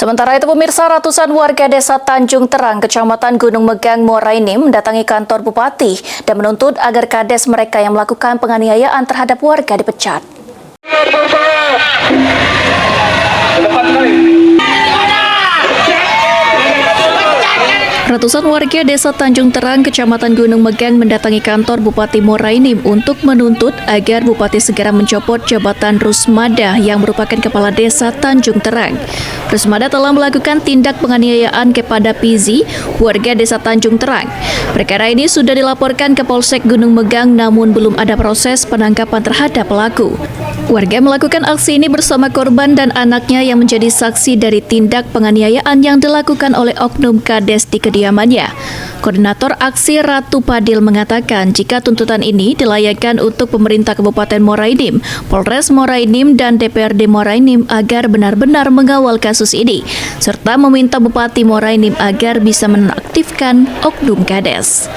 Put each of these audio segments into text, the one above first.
Sementara itu pemirsa, ratusan warga desa Tanjung Terang, Kecamatan Gunung Megang, Muara Enim mendatangi kantor Bupati dan menuntut agar kades mereka yang melakukan penganiayaan terhadap warga dipecat. Ratusan warga desa Tanjung Terang, Kecamatan Gunung Megang mendatangi kantor Bupati Muara Enim untuk menuntut agar Bupati segera mencopot jabatan Rusmada yang merupakan kepala desa Tanjung Terang. Rusmada telah melakukan tindak penganiayaan kepada Pizi, warga desa Tanjung Terang. Perkara ini sudah dilaporkan ke Polsek Gunung Megang, namun belum ada proses penangkapan terhadap pelaku. Warga melakukan aksi ini bersama korban dan anaknya yang menjadi saksi dari tindak penganiayaan yang dilakukan oleh oknum kades di kediamannya. Koordinator aksi Ratu Padil mengatakan jika tuntutan ini dilayangkan untuk pemerintah Kabupaten Muara Enim, Polres Muara Enim dan DPRD Muara Enim agar benar-benar mengawal kasus ini, serta meminta Bupati Muara Enim agar bisa menonaktifkan oknum kades.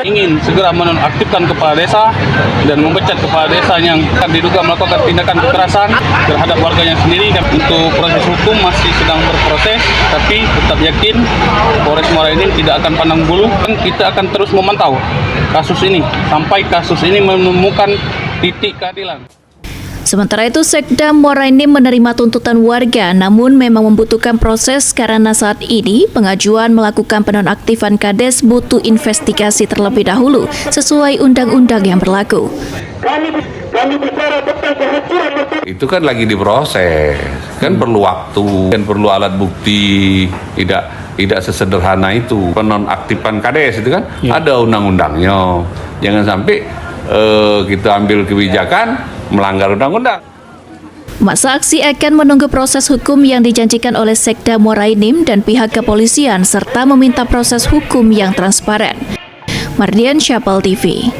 Ingin segera menonaktifkan kepala desa dan memecat kepala desa yang diduga melakukan tindakan kekerasan terhadap warganya sendiri. Dan untuk proses hukum masih sedang berproses, tapi tetap yakin Polres Muara Enim tidak akan pandang bulu dan kita akan terus memantau kasus ini sampai kasus ini menemukan titik keadilan. Sementara itu, Sekda Muara Enim menerima tuntutan warga, namun memang membutuhkan proses karena saat ini pengajuan melakukan penonaktifan kades butuh investigasi terlebih dahulu sesuai undang-undang yang berlaku. Itu kan lagi diproses, kan perlu waktu, kan perlu alat bukti, tidak sesederhana itu. Penonaktifan kades itu kan ada undang-undangnya. Jangan sampai kita ambil kebijakan melanggar undang-undang. Masa aksi akan menunggu proses hukum yang dijanjikan oleh Sekda Muara Enim dan pihak kepolisian serta meminta proses hukum yang transparan. Mardian Syapal TV.